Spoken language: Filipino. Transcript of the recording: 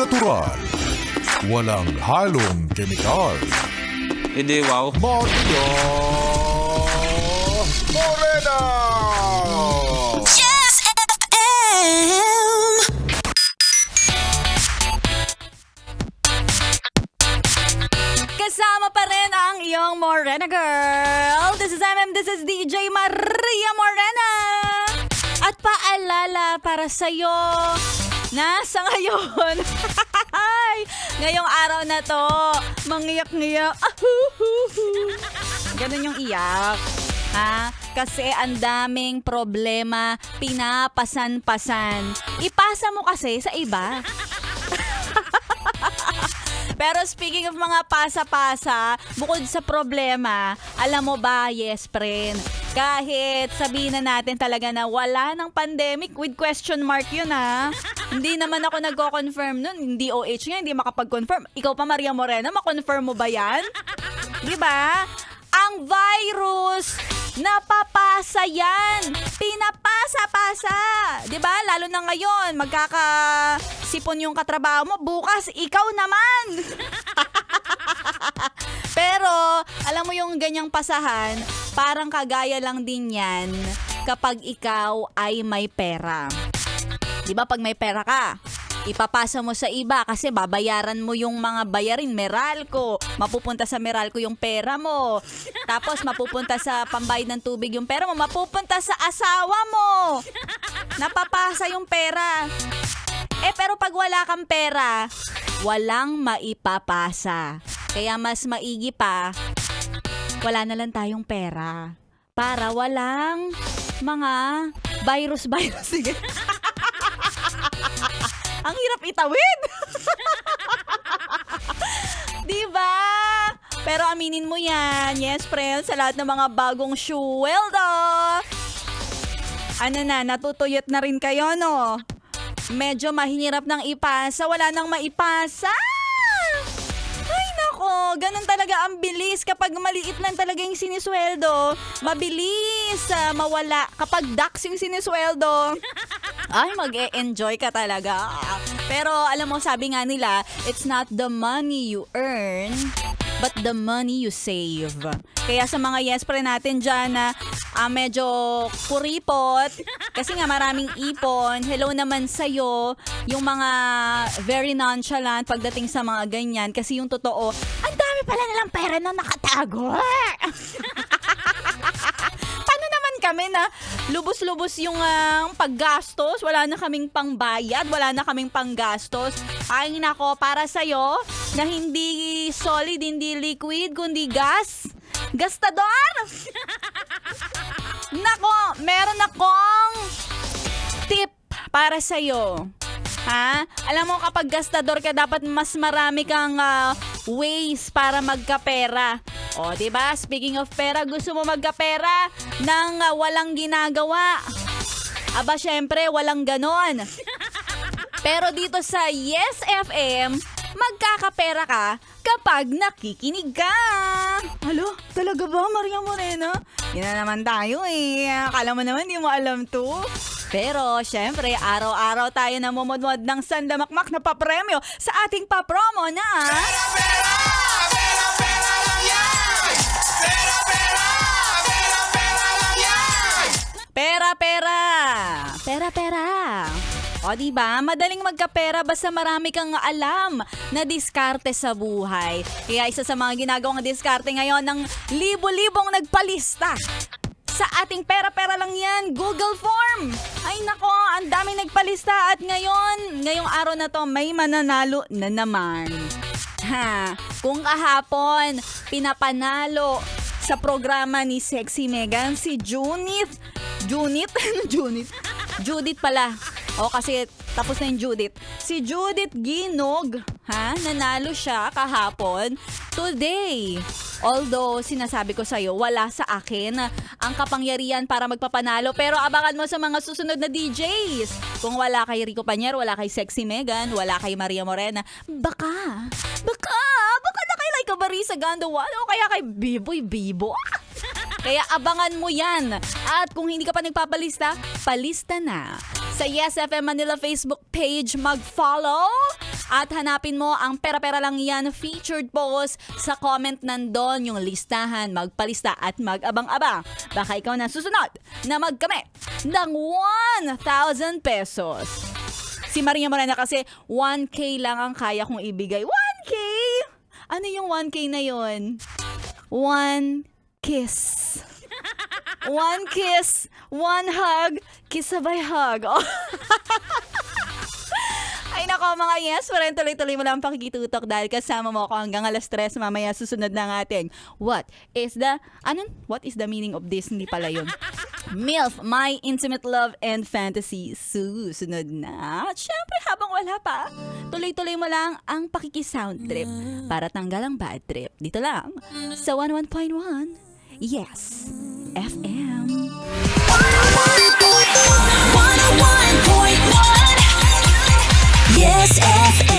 natural, walang halong kemikal. Hindi, wow. Maria Morena! Yes FM! Kasama pa rin ang iyong Morena Girl. This is MM, this is DJ Maria Morena. At paalala para sa'yo na sa ngayon, ngayong araw na to, mangiyak-ngiyak. Ganun yung iyak. Ha? Kasi ang daming problema, pinapasan-pasan. Ipasa mo kasi sa iba. Pero speaking of mga pasa-pasa, bukod sa problema, alam mo ba, yes friend, kahit sabihin na natin talaga na wala ng pandemic with question mark yun ha. Hindi naman ako nagko-confirm nun. Hindi OH nga, hindi makapag-confirm. Ikaw pa, Maria Morena, makonfirm mo ba yan? Diba? Ang virus, napapasa yan. Pinapasa-pasa. Diba? Lalo na ngayon, magkakasipon yung katrabaho mo. Bukas, ikaw naman. Pero, alam mo yung ganyang pasahan, parang kagaya lang din yan kapag ikaw ay may pera. Diba pag may pera ka, ipapasa mo sa iba kasi babayaran mo yung mga bayarin, Meralco. Mapupunta sa Meralco yung pera mo. Tapos mapupunta sa pambayad ng tubig yung pera mo. Mapupunta sa asawa mo. Napapasa yung pera. Pero pag wala kang pera, walang maipapasa. Kaya mas maigi pa, wala na lang tayong pera. Para walang mga virus. Sige. Ang hirap itawid. Diba? Pero aminin mo yan. Yes, friend. Sa lahat ng mga bagong sweldo. Ano na, natutuyot na rin kayo, no? Medyo mahirap nang ipasa. Wala nang maipasa. Ay, nako. Ganun talaga ang bilis. Kapag maliit lang talaga yung sinisweldo, mabilis mawala. Kapag dax yung sinisweldo, ay, mag-e-enjoy ka talaga. Pero alam mo, sabi nga nila, it's not the money you earn, but the money you save. Kaya sa mga yes pre natin dyan na medyo kuripot, kasi nga maraming ipon, hello naman sa'yo, yung mga very nonchalant pagdating sa mga ganyan. Kasi yung totoo, ang dami pala nilang pera na nakatago. Kami na lubos-lubos yung paggastos, wala na kaming pangbayad, wala na kaming panggastos. Ay nako, para sa'yo na hindi solid, hindi liquid, kundi gas. Gastador! Nako, meron akong tip para sa'yo. Ha? Alam mo, kapag gastador ka, dapat mas marami kang ways para magkapera. O, diba? Speaking of pera, gusto mo magkapera nang walang ginagawa. Aba, syempre, walang ganon. Pero dito sa Yes FM, magkakapera ka kapag nakikinig ka. Alo, talaga ba, Maria Morena? Yan na naman tayo eh. Akala mo naman, di mo alam to. Pero, syempre, araw-araw tayo namumudmod ng sandamakmak na papremyo sa ating papromo na... Pera, pera! Pera, pera lang yan! Pera, pera! Pera, pera lang yan! Pera, pera! Pera, pera! O diba, madaling magkapera basta marami kang alam na diskarte sa buhay. Kaya isa sa mga ginagawang diskarte ngayon ng libo-libong nagpalista sa ating pera-pera lang yan, Google Form. Ay nako, ang daming nagpalista at ngayong araw na to may mananalo na naman. Ha, kung kahapon pinapanalo sa programa ni Sexy Megan si Judith pala. O kasi tapos na yung Judith. Si Judith Ginog, nanalo siya kahapon. Today, although sinasabi ko sa'yo, wala sa akin ang kapangyarihan para magpapanalo. Pero abangan mo sa mga susunod na DJs. Kung wala kay Rico Panier, wala kay Sexy Megan, wala kay Maria Morena, baka na kay Laika Barisa Gandawan o kaya kay Biboy Bibo. Kaya abangan mo yan. At kung hindi ka pa nagpapalista, palista na. Sa Yes FM Manila Facebook page, mag-follow At hanapin mo ang Pera-Pera Lang Yan featured post sa comment nandun yung listahan, magpalista at mag-abang-abang. Baka ikaw na susunod na magkamit ng 1,000 pesos. Si Maria Morena kasi 1K lang ang kaya kong ibigay. 1K? Ano yung 1K na yon? 1 kiss. 1 kiss, 1 hug, kiss sabay hug. Oh. Ay nako mga yes, parang tuloy-tuloy mo lang pakikitutok dahil kasama mo ako hanggang alas 3 mamaya susunod na ng ating what is the meaning of this? Hindi pala yun. MILF, My Intimate Love and Fantasy. Susunod na. At syempre habang wala pa, tuloy-tuloy mo lang ang pakikisound trip para tanggal ang bad trip. Dito lang sa 101.1 Yes FM. 101.1 Yes FM.